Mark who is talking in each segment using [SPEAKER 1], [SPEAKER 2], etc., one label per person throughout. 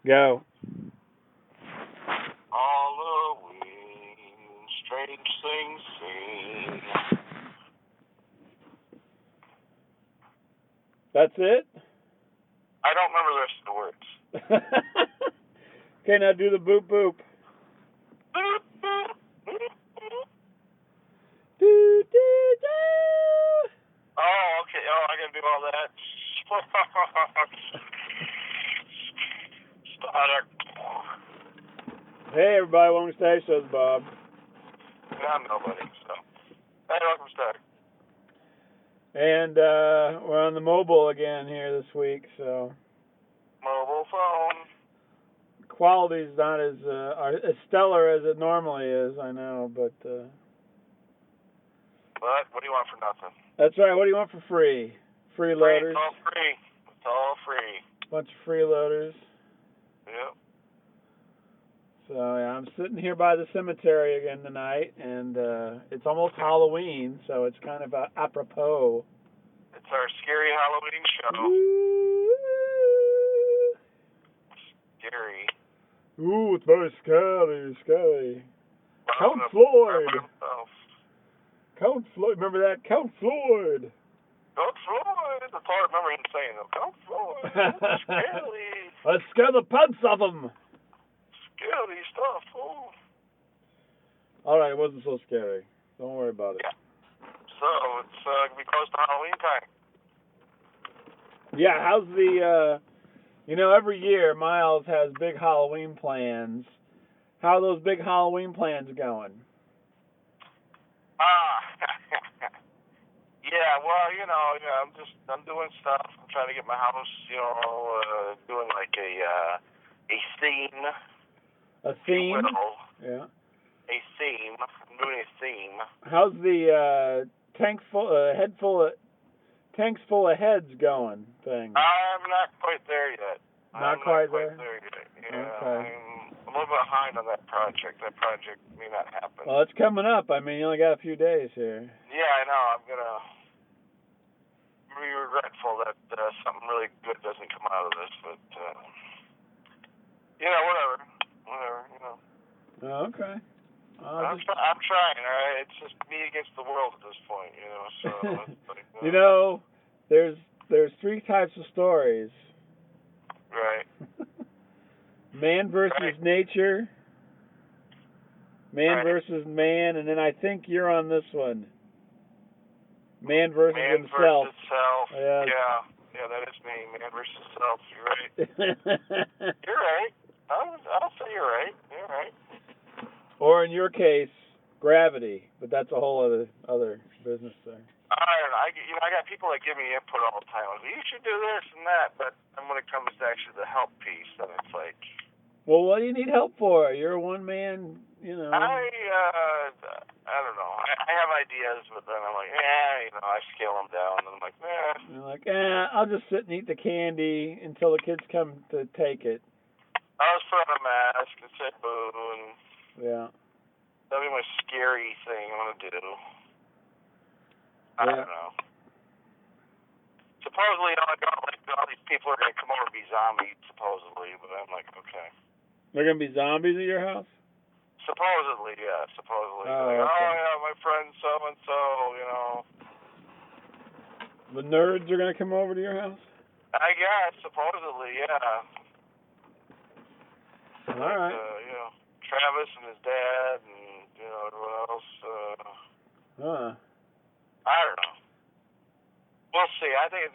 [SPEAKER 1] Go.
[SPEAKER 2] Halloween, strange things seen.
[SPEAKER 1] That's it?
[SPEAKER 2] I don't remember the rest of the words.
[SPEAKER 1] Okay, now do the boop boop.
[SPEAKER 2] Boop, boop, boop, boop.
[SPEAKER 1] Do, do, do.
[SPEAKER 2] Oh, okay. Oh, I gotta do all that. Stutter.
[SPEAKER 1] Hey, everybody, welcome to Stage Shows, Bob.
[SPEAKER 2] I'm nobody, so. Hey, welcome, Stutter.
[SPEAKER 1] And we're on the mobile again here this week, so
[SPEAKER 2] Mobile phone.
[SPEAKER 1] quality's not as stellar as it normally is, I know, but
[SPEAKER 2] But what do you want for nothing?
[SPEAKER 1] that's right. What do you want for free? Freeloaders.
[SPEAKER 2] It's all free. It's all free.
[SPEAKER 1] Bunch of freeloaders.
[SPEAKER 2] Yep.
[SPEAKER 1] So yeah, I'm sitting here by the cemetery again tonight, and it's almost Halloween, so it's kind of apropos.
[SPEAKER 2] It's our scary Halloween show.
[SPEAKER 1] Ooh,
[SPEAKER 2] Scary.
[SPEAKER 1] ooh, it's very scary, scary. Count
[SPEAKER 2] Well,
[SPEAKER 1] Floyd.
[SPEAKER 2] himself.
[SPEAKER 1] Count Floyd. Remember that? Count Floyd.
[SPEAKER 2] Count Floyd. That's all I remember him saying, though. Count Floyd. Scary.
[SPEAKER 1] I scare the pants off him.
[SPEAKER 2] Scary stuff. Oh.
[SPEAKER 1] All right, it wasn't so scary. Don't worry about it.
[SPEAKER 2] Yeah. So, it's going to be close to Halloween time.
[SPEAKER 1] Yeah, how's the, every year Miles has big Halloween plans. How are those big Halloween plans going?
[SPEAKER 2] Yeah, well, I'm doing stuff. I'm trying to get my house, doing like a theme.
[SPEAKER 1] A theme?
[SPEAKER 2] Yeah. A theme. I'm doing a theme.
[SPEAKER 1] How's the tanks full of heads going thing?
[SPEAKER 2] I'm not quite there yet.
[SPEAKER 1] Not quite there
[SPEAKER 2] yet. Yeah,
[SPEAKER 1] okay.
[SPEAKER 2] I'm a little bit behind on that project. That project may not happen.
[SPEAKER 1] Well, it's coming up. I mean, you only got a few days here.
[SPEAKER 2] Yeah, I know. I'm gonna be regretful that something really good doesn't come out of this, but whatever.
[SPEAKER 1] Oh, okay.
[SPEAKER 2] I'm trying. All right, it's just me against the world at this point, So it's like,
[SPEAKER 1] there's three types of stories.
[SPEAKER 2] Right.
[SPEAKER 1] Man versus nature. Man versus man, and then I think you're on this one. Man versus himself.
[SPEAKER 2] Versus self.
[SPEAKER 1] Yes.
[SPEAKER 2] Yeah, that is me. Man versus self. You're right. You're right. I'll say you're right. You're right.
[SPEAKER 1] Or in your case, gravity, but that's a whole other business there.
[SPEAKER 2] I don't know. I got people that give me input all the time. Like, you should do this and that, but then when it comes to actually the help piece, then it's like.
[SPEAKER 1] Well, what do you need help for? You're a one man,
[SPEAKER 2] I don't know. I have ideas, but then I'm like, I scale them down, and I'm like,
[SPEAKER 1] You're like, I'll just sit and eat the candy until the kids come to take it.
[SPEAKER 2] I'll just put on a mask and say boo, and
[SPEAKER 1] yeah.
[SPEAKER 2] That'll be my scary thing I'm gonna do. I don't know. Supposedly, all these people are gonna come over and be zombies, supposedly, but I'm like, okay.
[SPEAKER 1] They're gonna be zombies at your house?
[SPEAKER 2] Supposedly, yeah. Supposedly.
[SPEAKER 1] Oh,
[SPEAKER 2] like,
[SPEAKER 1] okay.
[SPEAKER 2] my friend so and so,
[SPEAKER 1] The nerds are gonna come over to your house?
[SPEAKER 2] I guess supposedly, yeah.
[SPEAKER 1] All right.
[SPEAKER 2] Travis and his dad, and everyone else. I don't know. We'll see. I think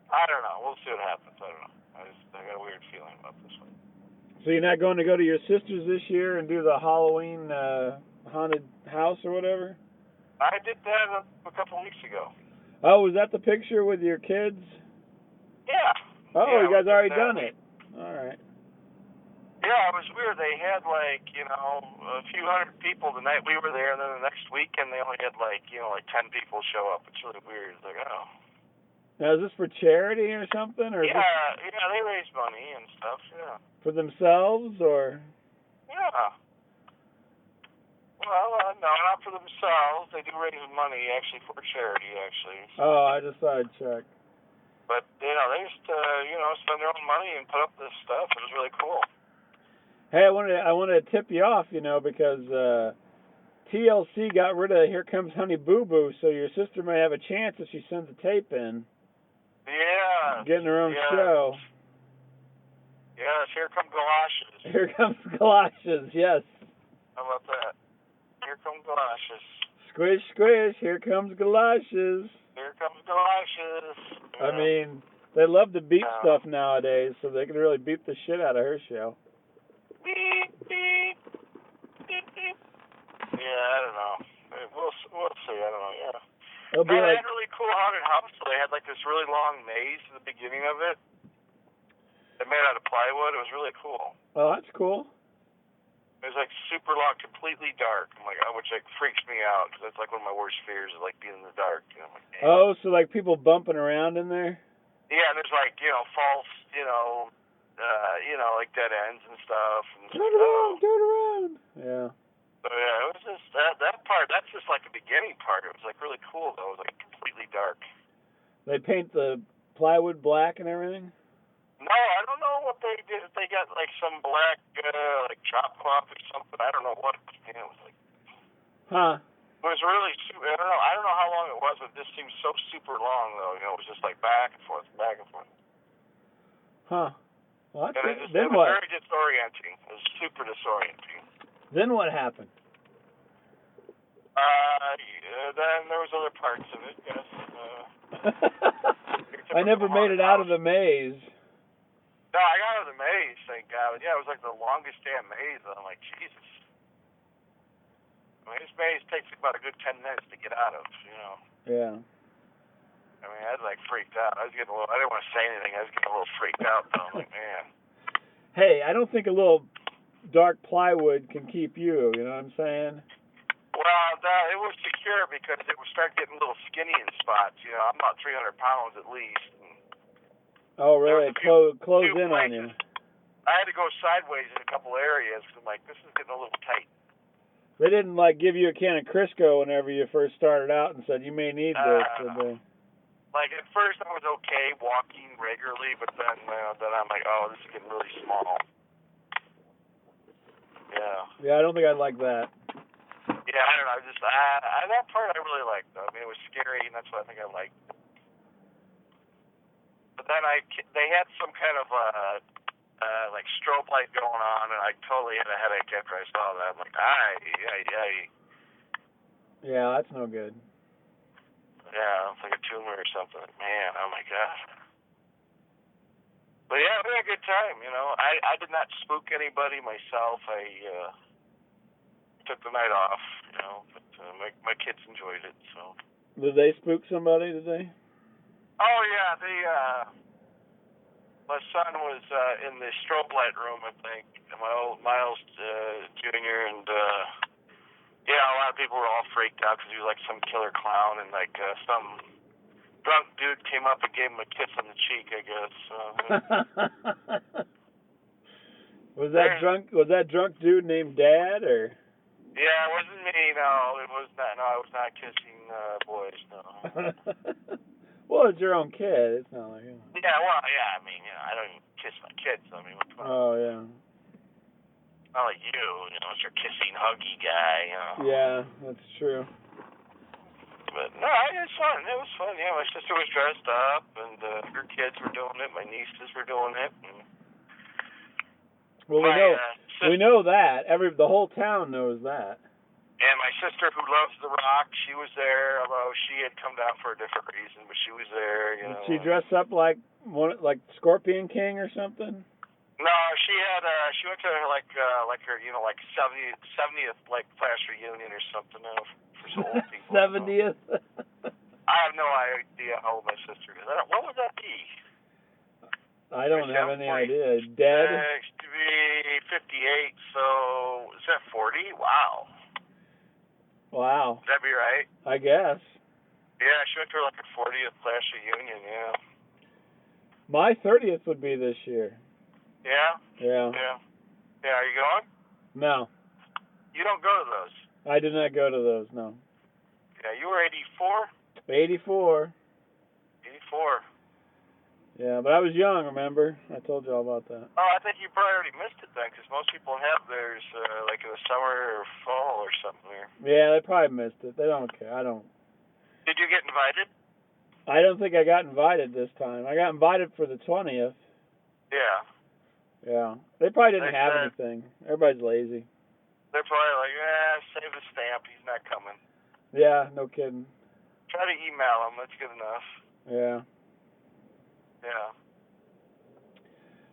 [SPEAKER 2] I don't know. We'll see what happens. I don't know. I got a weird feeling about this one.
[SPEAKER 1] So you're not going to go to your sister's this year and do the Halloween haunted house or whatever?
[SPEAKER 2] I did that a couple weeks ago.
[SPEAKER 1] Oh, was that the picture with your kids?
[SPEAKER 2] Yeah.
[SPEAKER 1] Oh,
[SPEAKER 2] yeah,
[SPEAKER 1] you guys already done it. All right.
[SPEAKER 2] Yeah, it was weird. They had a few hundred people the night we were there, and then the next weekend they only had 10 people show up. It's really weird. It's like, oh.
[SPEAKER 1] Now, is this for charity or something? Or
[SPEAKER 2] yeah, they raise money and stuff, yeah.
[SPEAKER 1] For themselves, or?
[SPEAKER 2] Yeah. Well, no, not for themselves. They do raise money, actually, for charity, actually. So.
[SPEAKER 1] Oh, I just thought I'd check.
[SPEAKER 2] But, you know, they used to, you know, spend their own money and put up this stuff. It was really cool.
[SPEAKER 1] Hey, I wanted to tip you off, you know, because TLC got rid of Here Comes Honey Boo Boo, so your sister may have a chance if she sends a tape in.
[SPEAKER 2] Yeah.
[SPEAKER 1] Getting her own show.
[SPEAKER 2] Yes, Here Come Galoshes.
[SPEAKER 1] Here Comes Galoshes, yes.
[SPEAKER 2] How about that? Here Come Galoshes.
[SPEAKER 1] Squish, squish, here comes Galoshes.
[SPEAKER 2] Here comes Galoshes.
[SPEAKER 1] I mean, they love to beep stuff nowadays, so they can really beep the shit out of her show.
[SPEAKER 2] Beep, beep, beep, beep. Yeah, I don't know. We'll see. I don't know. Yeah. They had a really cool haunted house. So they had like this really long maze at the beginning of it. They made out of plywood. It was really cool.
[SPEAKER 1] Oh, that's cool.
[SPEAKER 2] It was like super long, completely dark. I'm like, which like freaks me out because that's like one of my worst fears is like being in the dark. You know, I'm like, damn.
[SPEAKER 1] Oh, so like people bumping around in there?
[SPEAKER 2] Yeah, and there's like false, like dead ends and stuff. And
[SPEAKER 1] turn around. Yeah.
[SPEAKER 2] So yeah, it was just that part. That's just like the beginning part. It was like really cool though. It was like completely dark.
[SPEAKER 1] They paint the plywood black and everything?
[SPEAKER 2] No, I don't know what they did. If they got like some black, like chop cloth or something. I don't know what. It was like.
[SPEAKER 1] Huh.
[SPEAKER 2] It was really. I don't know. I don't know how long it was, but this seemed so super long though. You know, it was just like back and forth, back and forth.
[SPEAKER 1] Huh. Well,
[SPEAKER 2] and it
[SPEAKER 1] then
[SPEAKER 2] was
[SPEAKER 1] what?
[SPEAKER 2] very disorienting. It was super disorienting.
[SPEAKER 1] Then what happened?
[SPEAKER 2] Then there was other parts of it. Yes.
[SPEAKER 1] I never made it out of the maze.
[SPEAKER 2] No, I got out of the maze, thank God. Yeah, it was like the longest damn maze. And I'm like, Jesus. I mean, this maze takes about a good 10 minutes to get out of, you know.
[SPEAKER 1] Yeah.
[SPEAKER 2] I mean, I was like freaked out. I didn't want to say anything. I was getting a little freaked out, though. I'm like, man.
[SPEAKER 1] Hey, I don't think a little dark plywood can keep you, you know what I'm saying?
[SPEAKER 2] Well, it was secure because it would start getting a little skinny in spots. You know, I'm about 300 pounds at least.
[SPEAKER 1] Oh, really? Close in on you.
[SPEAKER 2] I had to go sideways in a couple areas. I'm like, this is getting a little tight.
[SPEAKER 1] They didn't, like, give you a can of Crisco whenever you first started out and said, you may need this, did they?
[SPEAKER 2] Like, at first I was okay walking regularly, but then I'm like, oh, this is getting really small. Yeah.
[SPEAKER 1] Yeah, I don't think I'd like that.
[SPEAKER 2] Yeah, I don't know. That part I really liked, though. I mean, it was scary, and that's what I think I liked. But then they had some kind of like strobe light going on, and I totally had a headache after I saw that. I'm like,
[SPEAKER 1] Yeah, that's no good.
[SPEAKER 2] Yeah, it's like a tumor or something. Man, oh my God. But yeah, we had a good time. You know, I did not spook anybody myself. I took the night off. You know, but my kids enjoyed it. So.
[SPEAKER 1] Did they spook somebody? Did they?
[SPEAKER 2] Oh yeah, my son was in the strobe light room, I think. My old Miles Jr. and a lot of people were all freaked out because he was like some killer clown, and like some drunk dude came up and gave him a kiss on the cheek, I guess.
[SPEAKER 1] Was that drunk dude named Dad or?
[SPEAKER 2] Yeah, it wasn't me. No, it was not. No, I was not kissing boys. No.
[SPEAKER 1] Well, it's your own kid. It's not like.
[SPEAKER 2] Yeah, well, yeah. I mean, I don't even kiss my kids. I mean, what's going on?
[SPEAKER 1] Oh yeah.
[SPEAKER 2] Not like you. You know, it's your kissing, huggy guy. You know.
[SPEAKER 1] Yeah, that's true.
[SPEAKER 2] But no, it was fun. It was fun. Yeah, my sister was dressed up, and her kids were doing it. My nieces were doing it. And
[SPEAKER 1] well, we know that. The whole town knows that.
[SPEAKER 2] And my sister, who loves The Rock, she was there. Although she had come down for a different reason, but she was there. You know.
[SPEAKER 1] Did she dress up like Scorpion King or something?
[SPEAKER 2] No, she went to her like her 70th like class reunion or something. For some old people.
[SPEAKER 1] 70th.
[SPEAKER 2] I have no idea how old my sister is. What would that be?
[SPEAKER 1] I don't have any idea. Dead?
[SPEAKER 2] To be 58, so is that 40? Wow.
[SPEAKER 1] Wow.
[SPEAKER 2] Would that be right?
[SPEAKER 1] I guess.
[SPEAKER 2] Yeah, she went to like her 40th class reunion, yeah.
[SPEAKER 1] My 30th would be this year.
[SPEAKER 2] Yeah?
[SPEAKER 1] Yeah.
[SPEAKER 2] Yeah. Yeah, are you going?
[SPEAKER 1] No.
[SPEAKER 2] You don't go to those?
[SPEAKER 1] I did not go to those, no.
[SPEAKER 2] Yeah, you were 84?
[SPEAKER 1] 84.
[SPEAKER 2] 84.
[SPEAKER 1] Yeah, but I was young, remember? I told you all about that.
[SPEAKER 2] Oh, I think you probably already missed it then, because most people have theirs like in the summer or fall or something.
[SPEAKER 1] Yeah, they probably missed it. They don't care. I don't.
[SPEAKER 2] Did you get invited?
[SPEAKER 1] I don't think I got invited this time. I got invited for the 20th.
[SPEAKER 2] Yeah.
[SPEAKER 1] Yeah. They probably didn't have anything. Everybody's lazy.
[SPEAKER 2] They're probably like, save the stamp. He's not coming.
[SPEAKER 1] Yeah, no kidding.
[SPEAKER 2] Try to email him. That's good enough.
[SPEAKER 1] Yeah.
[SPEAKER 2] Yeah.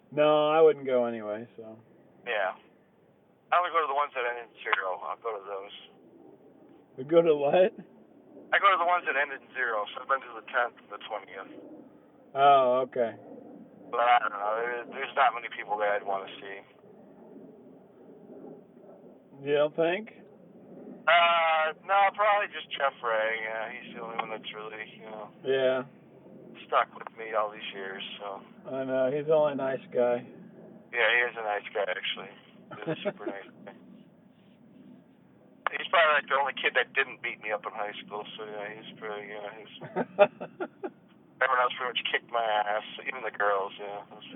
[SPEAKER 1] No, I wouldn't go anyway, so.
[SPEAKER 2] Yeah. I only go to the ones that end in 0. I'll go to those.
[SPEAKER 1] We go to what?
[SPEAKER 2] I go to the ones that end in 0, so I've been to the 10th and the 20th.
[SPEAKER 1] Oh, okay.
[SPEAKER 2] But I don't know. There's not many people there I'd want to see.
[SPEAKER 1] You don't think?
[SPEAKER 2] No, probably just Jeff Ray. Yeah, he's the only one that's really,
[SPEAKER 1] Yeah.
[SPEAKER 2] stuck with me all these years, so.
[SPEAKER 1] I know. He's the only nice guy.
[SPEAKER 2] Yeah, he is a nice guy, actually. He's a super nice guy. He's probably like the only kid that didn't beat me up in high school, so yeah, he's pretty, everyone else pretty much kicked my ass, even the girls,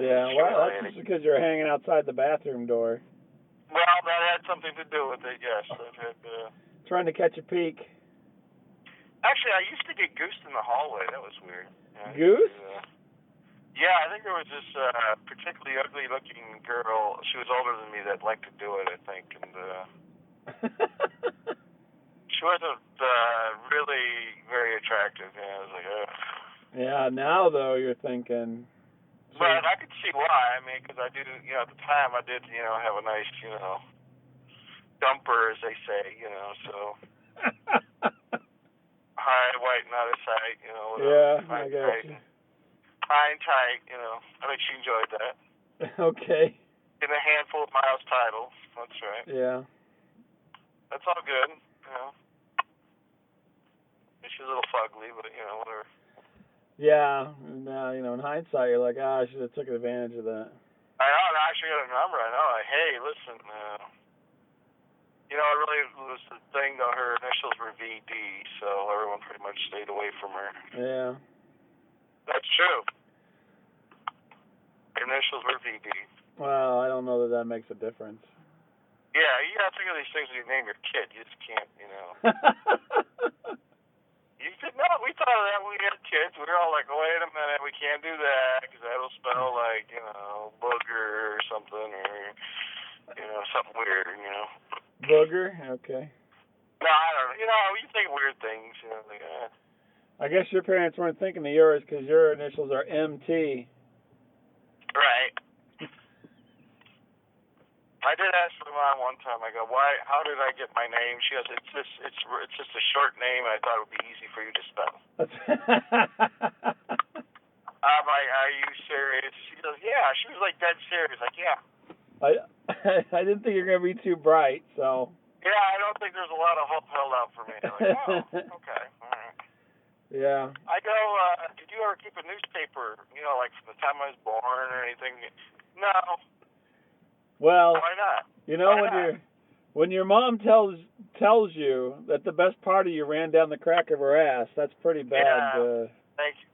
[SPEAKER 1] Yeah, well, that's just because you're hanging outside the bathroom door.
[SPEAKER 2] Well, that had something to do with it, yes.
[SPEAKER 1] Trying to catch a peek.
[SPEAKER 2] Actually, I used to get goosed in the hallway. That was weird. Yeah,
[SPEAKER 1] Goose?
[SPEAKER 2] Yeah, I think there was this particularly ugly-looking girl. She was older than me that liked to do it, I think, and she wasn't really very attractive. Yeah, I was like, ugh.
[SPEAKER 1] Yeah, now, though, you're thinking...
[SPEAKER 2] But I could see why. I mean, because I do, at the time, I did, have a nice, dumper, as they say, so... High, white, not a sight,
[SPEAKER 1] Yeah, I got you.
[SPEAKER 2] High and tight, I think she enjoyed that.
[SPEAKER 1] Okay.
[SPEAKER 2] In a handful of Miles titles, that's right.
[SPEAKER 1] Yeah.
[SPEAKER 2] That's all good, She's a little fugly, but, whatever.
[SPEAKER 1] Yeah, now, in hindsight, you're like, I should have took advantage of that.
[SPEAKER 2] I know, I actually got a number, I know, like, hey, listen, it really was the thing, though, her initials were VD, so everyone pretty much stayed away from her.
[SPEAKER 1] Yeah.
[SPEAKER 2] That's true. Her initials were VD.
[SPEAKER 1] Well, I don't know that makes a difference.
[SPEAKER 2] Yeah, you gotta think of these things when you name your kid. You just can't, You said, no, we thought of that when we had kids. We were all like, wait a minute, we can't do that, because that'll spell like, booger or something, or, something weird,
[SPEAKER 1] Booger? Okay.
[SPEAKER 2] No, I don't know. You think weird things, like that.
[SPEAKER 1] I guess your parents weren't thinking of yours because your initials are MT.
[SPEAKER 2] Right. I did ask my mom one time. I go, "Why? How did I get my name?" She goes, "It's just a short name. I thought it would be easy for you to spell." I'm like, "Are you serious?" She goes, "Yeah." She was like dead serious. Like, "Yeah."
[SPEAKER 1] I didn't think you were gonna be too bright, so.
[SPEAKER 2] Yeah, I don't think there's a lot of hope held out for me. Like, oh, okay, all right.
[SPEAKER 1] Yeah.
[SPEAKER 2] I go, did you ever keep a newspaper? Like from the time I was born or anything? No.
[SPEAKER 1] Well,
[SPEAKER 2] why not?
[SPEAKER 1] When your mom tells you that the best part of you ran down the crack of her ass, that's pretty bad.
[SPEAKER 2] Yeah, thank you.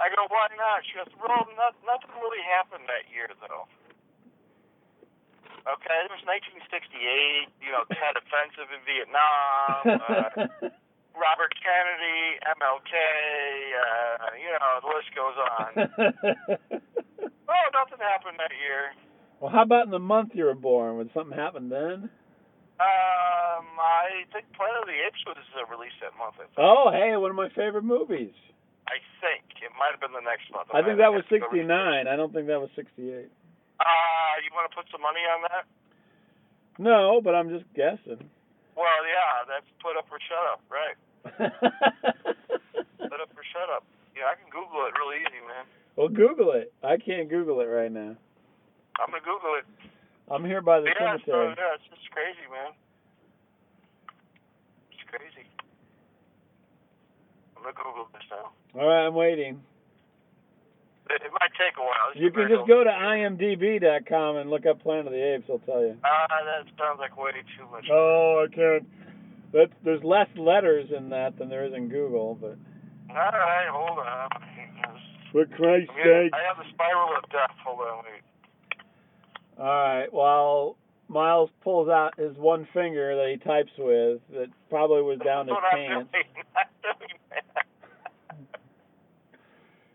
[SPEAKER 2] I go, why not? She goes, well, nothing really happened that year, though. Okay, it was 1968, Tet Offensive in Vietnam, Robert Kennedy, MLK, the list goes on. Oh, nothing happened that year.
[SPEAKER 1] Well, how about in the month you were born? Would something happen then?
[SPEAKER 2] I think Planet of the Apes was released that month.
[SPEAKER 1] Oh, hey, one of my favorite movies.
[SPEAKER 2] I think. It might have been the next month.
[SPEAKER 1] I think that was 69. I don't think that was 68.
[SPEAKER 2] You want to put some money on that?
[SPEAKER 1] No, but I'm just guessing.
[SPEAKER 2] Well, yeah, that's put up or shut up, right? Put up or shut up. Yeah, I can Google it real easy, man.
[SPEAKER 1] Well, Google it. I can't Google it right now.
[SPEAKER 2] I'm going to Google it.
[SPEAKER 1] I'm here by the cemetery.
[SPEAKER 2] So, yeah, it's just crazy, man. It's crazy. I'm going to Google this now.
[SPEAKER 1] All right, I'm waiting.
[SPEAKER 2] It might take a while.
[SPEAKER 1] You can just go to imdb.com and look up Planet of the Apes, I'll tell you.
[SPEAKER 2] That sounds like way too much.
[SPEAKER 1] Oh, I can't. There's less letters in that than there is in Google, but...
[SPEAKER 2] All right, hold on.
[SPEAKER 1] For Christ's sake.
[SPEAKER 2] I have the spiral of death. Hold on, wait.
[SPEAKER 1] All right. Well, Miles pulls out his one finger that he types with. That probably was down his pants.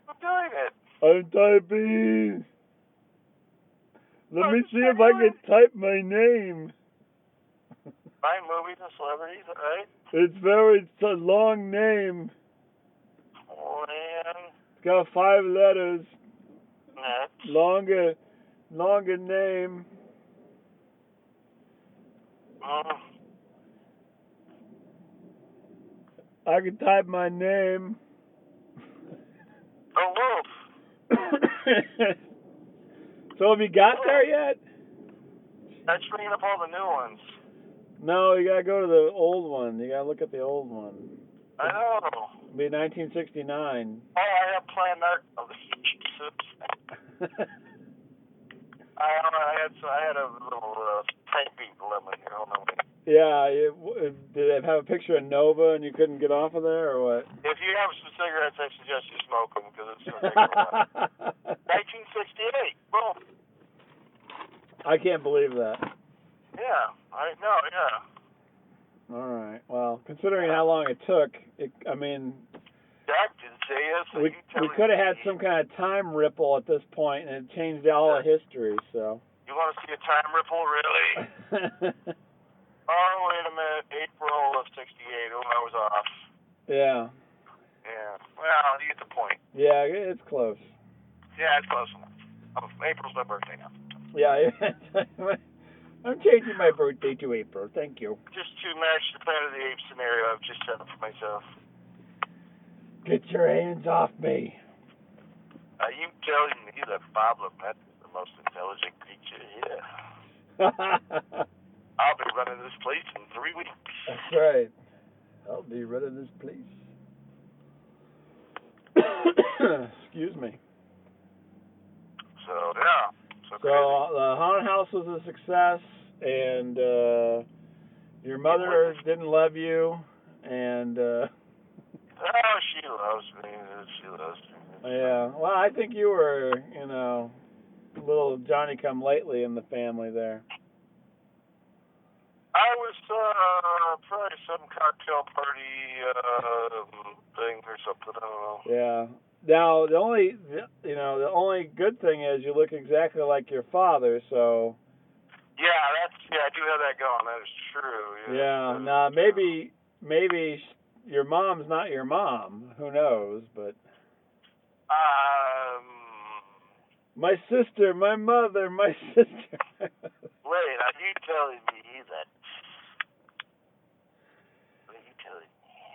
[SPEAKER 2] I'm doing it.
[SPEAKER 1] I'm typing. Let me see if I can type my name.
[SPEAKER 2] Find movies and celebrities, right?
[SPEAKER 1] It's a long name. It's got 5 letters.
[SPEAKER 2] Next.
[SPEAKER 1] Longer name. I can type my name.
[SPEAKER 2] Oh, Wolf.
[SPEAKER 1] So have you got there yet?
[SPEAKER 2] That's bringing up all the new ones.
[SPEAKER 1] No, you gotta go to the old one. You gotta look at the old one.
[SPEAKER 2] I know.
[SPEAKER 1] It'll be 1969.
[SPEAKER 2] Oh, I have planned that. I had a little typing dilemma here. Hold on.
[SPEAKER 1] Yeah, did it have a picture of Nova and you couldn't get off of there, or what?
[SPEAKER 2] If you have some cigarettes, I suggest you smoke them because it's going to take a while. 1968. Boom.
[SPEAKER 1] I can't believe that.
[SPEAKER 2] Yeah, I know. Yeah.
[SPEAKER 1] All right. Well, considering how long it took, we could have had some kind of time ripple at this point, and it changed all the history. So.
[SPEAKER 2] You want to see a time ripple, really? Oh, wait a minute. April of '68. Oh, I was off.
[SPEAKER 1] Yeah.
[SPEAKER 2] Yeah. Well, you get the point.
[SPEAKER 1] Yeah, it's close.
[SPEAKER 2] Yeah, it's close enough. April's my birthday now.
[SPEAKER 1] Yeah. I'm changing my birthday to April. Thank you.
[SPEAKER 2] Just to match the Planet of the Apes scenario I've just set up for myself.
[SPEAKER 1] Get your hands off me.
[SPEAKER 2] Are you telling me that Bob Lamette is the most intelligent creature here? I'll be running this place in 3 weeks.
[SPEAKER 1] That's right. I'll be running this place. Excuse me.
[SPEAKER 2] So, yeah. So
[SPEAKER 1] the haunted house was a success, and your mother didn't love you, and...
[SPEAKER 2] Oh, she loves me. She loves me.
[SPEAKER 1] Yeah. Well, I think you were, a little Johnny-come-lately in the family there.
[SPEAKER 2] I was probably some cocktail party thing or something. I don't know.
[SPEAKER 1] Yeah. Now the only good thing is you look exactly like your father. So.
[SPEAKER 2] Yeah, I do have that going. That is true.
[SPEAKER 1] Yeah. Now maybe your mom's not your mom. Who knows? But. My sister, my mother, my sister.
[SPEAKER 2] Wait, are you telling me that?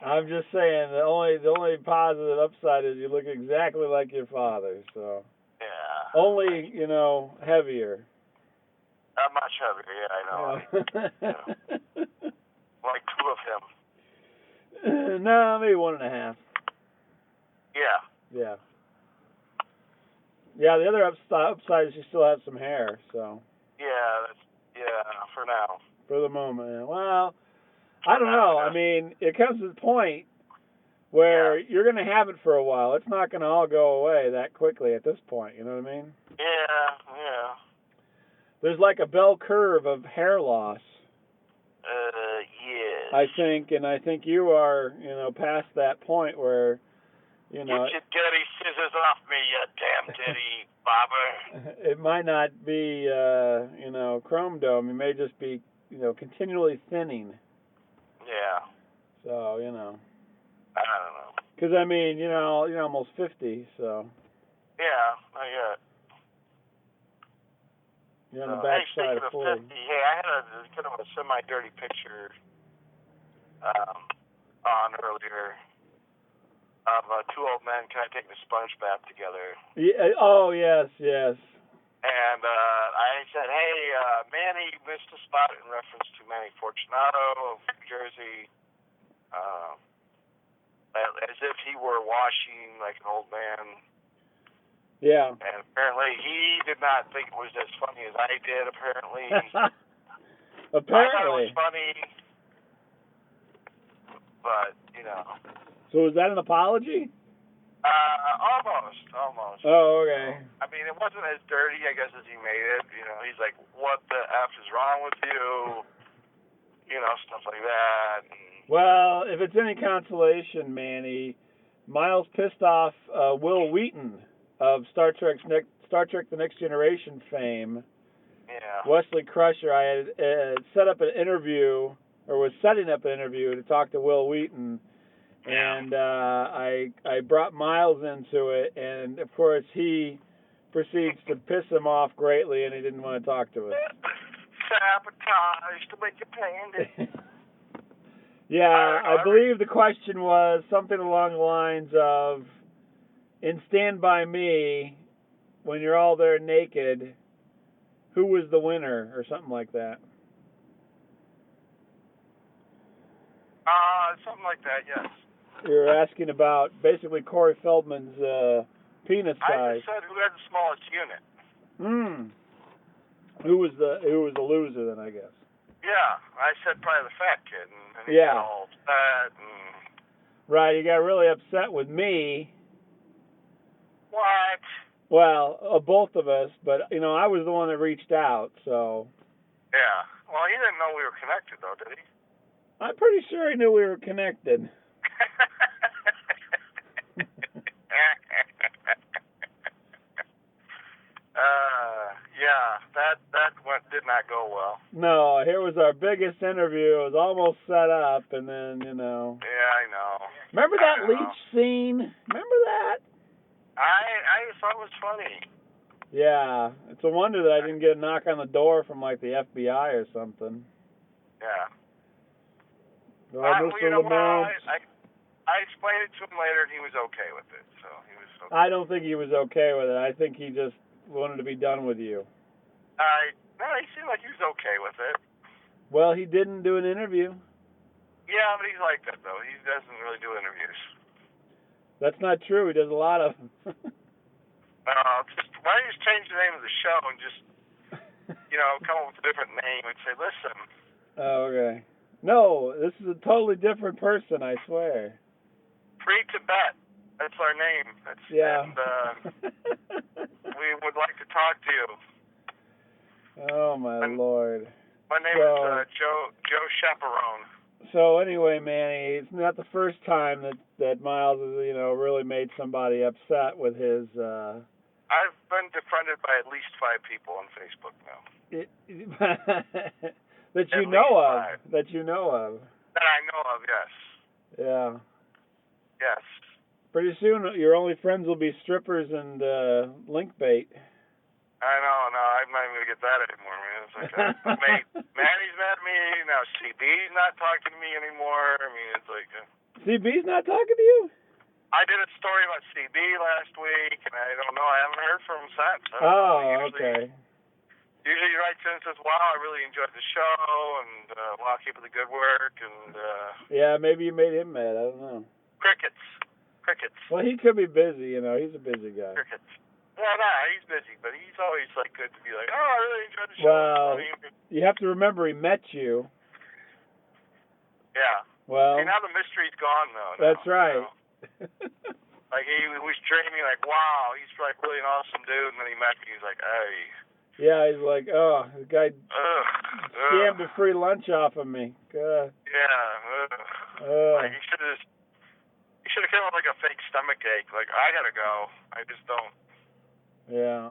[SPEAKER 1] I'm just saying the only positive upside is you look exactly like your father, so.
[SPEAKER 2] Yeah.
[SPEAKER 1] Only, heavier.
[SPEAKER 2] Much heavier, yeah, I know. Yeah. Like 2 of him.
[SPEAKER 1] No, maybe 1.5.
[SPEAKER 2] Yeah.
[SPEAKER 1] Yeah. Yeah, the other upside is you still have some hair, so.
[SPEAKER 2] Yeah, for now.
[SPEAKER 1] For the moment, yeah. Well, I don't know. I mean, it comes to the point where you're going to have it for a while. It's not going to all go away that quickly at this point. You know what I mean?
[SPEAKER 2] Yeah.
[SPEAKER 1] There's like a bell curve of hair loss.
[SPEAKER 2] Yes.
[SPEAKER 1] I think you are, past that point where,
[SPEAKER 2] Get your dirty scissors off me, you damn dirty bobber.
[SPEAKER 1] It might not be, chrome dome. It may just be, continually thinning.
[SPEAKER 2] Yeah.
[SPEAKER 1] So,
[SPEAKER 2] I don't know.
[SPEAKER 1] Because, you're almost 50, so.
[SPEAKER 2] Yeah, not yet.
[SPEAKER 1] You're on the back side of 40.
[SPEAKER 2] 50, hey, I had a kind of a semi-dirty picture on earlier of 2 old men kind of taking a sponge bath together.
[SPEAKER 1] Yeah. Oh, yes.
[SPEAKER 2] And I said, hey, Manny missed a spot in reference to Manny Fortunato of New Jersey, as if he were washing like an old man.
[SPEAKER 1] Yeah.
[SPEAKER 2] And apparently he did not think it was as funny as I did, apparently.
[SPEAKER 1] Apparently.
[SPEAKER 2] I thought it was funny, but,
[SPEAKER 1] So is that an apology?
[SPEAKER 2] Almost.
[SPEAKER 1] Oh, okay.
[SPEAKER 2] I mean, it wasn't as dirty, I guess, as he made it. You know, he's like, "What the F is wrong with you?" You know, stuff like that.
[SPEAKER 1] Well, if it's any consolation, Manny, Miles pissed off Will Wheaton of Star Trek: The Next Generation fame.
[SPEAKER 2] Yeah.
[SPEAKER 1] Wesley Crusher. I had set up an interview, or was setting up an interview to talk to Will Wheaton, and I brought Miles into it, and of course he proceeds to piss him off greatly, and he didn't want to talk to us.
[SPEAKER 2] Sabotage to make you pay.
[SPEAKER 1] Yeah, I believe the question was something along the lines of, in Stand By Me, when you're all there naked, who was the winner, or something like that.
[SPEAKER 2] Something like that, yes.
[SPEAKER 1] You're asking about basically Corey Feldman's penis size.
[SPEAKER 2] I just said who had the smallest unit.
[SPEAKER 1] Who was the loser then, I guess?
[SPEAKER 2] Yeah, I said probably the fat kid, and he got all upset.
[SPEAKER 1] Right, you got really upset with me.
[SPEAKER 2] What?
[SPEAKER 1] Well, both of us, but you know, I was the one that reached out, so.
[SPEAKER 2] Yeah. Well, he didn't know we were connected, though, did he?
[SPEAKER 1] I'm pretty sure he knew we were connected.
[SPEAKER 2] Yeah, that did not go well.
[SPEAKER 1] No, here was our biggest interview. It was almost set up, and then, you know.
[SPEAKER 2] Yeah, I know.
[SPEAKER 1] Remember that leech scene? Remember that?
[SPEAKER 2] I thought it was funny.
[SPEAKER 1] Yeah, it's a wonder that I didn't get a knock on the door from like the FBI or something.
[SPEAKER 2] Yeah.
[SPEAKER 1] Mr.
[SPEAKER 2] You know
[SPEAKER 1] Lamont.
[SPEAKER 2] I explained it to him later, and he was okay with it. So he was okay.
[SPEAKER 1] I don't think he was okay with it. I think he just wanted to be done with you.
[SPEAKER 2] No, he seemed like he was okay with it.
[SPEAKER 1] Well, he didn't do an interview.
[SPEAKER 2] Yeah, but he's like that, though. He doesn't really do interviews.
[SPEAKER 1] That's not true. He does a lot of them.
[SPEAKER 2] Why don't you just change the name of the show and just, you know, come up with a different name and say, listen.
[SPEAKER 1] Oh, okay. No, this is a totally different person, I swear.
[SPEAKER 2] Free Tibet. That's our name.
[SPEAKER 1] Yeah.
[SPEAKER 2] And we would like to talk to you.
[SPEAKER 1] Oh, my Lord.
[SPEAKER 2] My name is Joe Chaperone.
[SPEAKER 1] So anyway, Manny, it's not the first time that Miles has, you know, really made somebody upset with his.
[SPEAKER 2] I've been defriended by at least 5 people on Facebook now.
[SPEAKER 1] That you know of. That you know of.
[SPEAKER 2] That I know of, yes.
[SPEAKER 1] Yeah.
[SPEAKER 2] Yes.
[SPEAKER 1] Pretty soon, your only friends will be strippers and link bait.
[SPEAKER 2] I know. No, I'm not even gonna get that anymore, man. It's like Manny's mad at me now. CB's not talking to me anymore. I mean, it's like.
[SPEAKER 1] CB's not talking to you?
[SPEAKER 2] I did a story about CB last week, and I don't know. I haven't heard from him since.
[SPEAKER 1] Okay.
[SPEAKER 2] Usually he writes in and says, wow, I really enjoyed the show, and wow, keep up the good work, and...
[SPEAKER 1] Yeah, maybe you made him mad. I don't know.
[SPEAKER 2] Crickets.
[SPEAKER 1] Well, he could be busy, you know. He's a busy guy.
[SPEAKER 2] Crickets. Well, no, he's busy, but he's always, like, good to be like, oh, I really enjoyed the show.
[SPEAKER 1] Well, you have to remember he met you.
[SPEAKER 2] Yeah.
[SPEAKER 1] Well...
[SPEAKER 2] See, now the mystery's gone, though.
[SPEAKER 1] That's right.
[SPEAKER 2] You know? Like, he was dreaming, like, wow, he's, like, really an awesome dude, and then he met me, he's like, hey...
[SPEAKER 1] Yeah, he's like, oh, the guy scammed a free lunch off of me.
[SPEAKER 2] Yeah. Like, he should have come with like a fake stomach ache. Like, I gotta go. I just don't.
[SPEAKER 1] Yeah.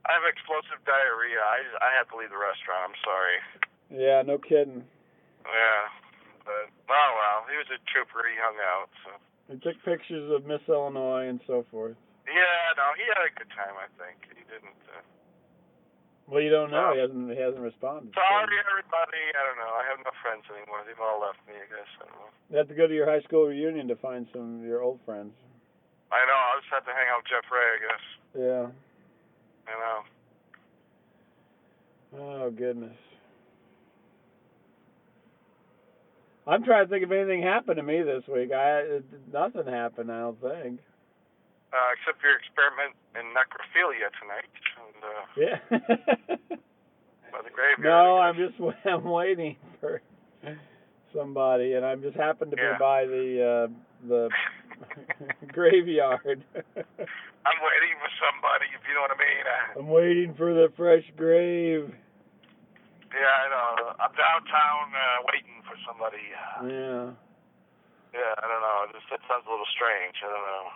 [SPEAKER 2] I have explosive diarrhea. I have to leave the restaurant. I'm sorry.
[SPEAKER 1] Yeah, no kidding.
[SPEAKER 2] Yeah. But, oh well, he was a trooper. He hung out, so.
[SPEAKER 1] He took pictures of Miss Illinois and so forth.
[SPEAKER 2] Yeah, no, he had a good time, I think. He didn't.
[SPEAKER 1] Well, you don't know. He hasn't responded.
[SPEAKER 2] Sorry, everybody. I don't know. I have no friends anymore. They've all left me, I guess. I don't know. You
[SPEAKER 1] have to go to your high school reunion to find some of your old friends.
[SPEAKER 2] I know. I'll just have to hang out with Jeff Ray, I guess.
[SPEAKER 1] Yeah.
[SPEAKER 2] I know.
[SPEAKER 1] Oh, goodness. I'm trying to think if anything happened to me this week. Nothing happened, I don't think.
[SPEAKER 2] Except your experiment in necrophilia tonight. And,
[SPEAKER 1] yeah.
[SPEAKER 2] by the graveyard.
[SPEAKER 1] No, I'm waiting for somebody, and I'm just happened to be by the graveyard. I'm waiting for the fresh grave.
[SPEAKER 2] Yeah, I know. I'm downtown waiting for somebody.
[SPEAKER 1] Yeah.
[SPEAKER 2] Yeah, I don't know. That sounds a little strange. I don't know.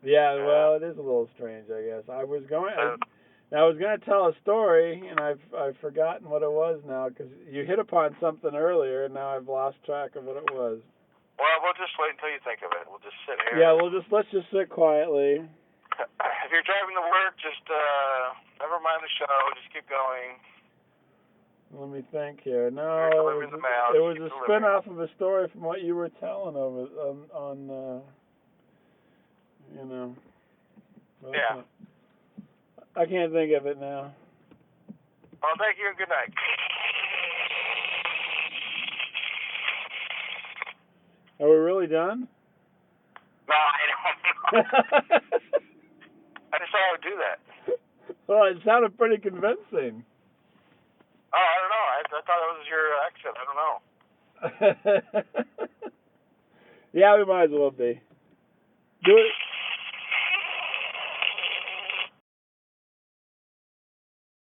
[SPEAKER 1] Yeah, well, it is a little strange, I guess. I was going to tell a story, and I've forgotten what it was now, because you hit upon something earlier, and now I've lost track of what it was.
[SPEAKER 2] Well, we'll just wait until you think of it. We'll just sit here.
[SPEAKER 1] Yeah, let's just sit quietly.
[SPEAKER 2] If you're driving to work, just never mind the show. Just keep going.
[SPEAKER 1] Let me think here. No, it was a spin-off of a story from what you were telling over on you know. Well,
[SPEAKER 2] yeah.
[SPEAKER 1] I can't think of it now.
[SPEAKER 2] Well, thank you and good night.
[SPEAKER 1] Are we really done?
[SPEAKER 2] No, I don't know. I just thought I would do that.
[SPEAKER 1] Well, it sounded pretty convincing.
[SPEAKER 2] Oh, I don't know. I thought it was your accent. I don't know.
[SPEAKER 1] Yeah, we might as well be. Do it.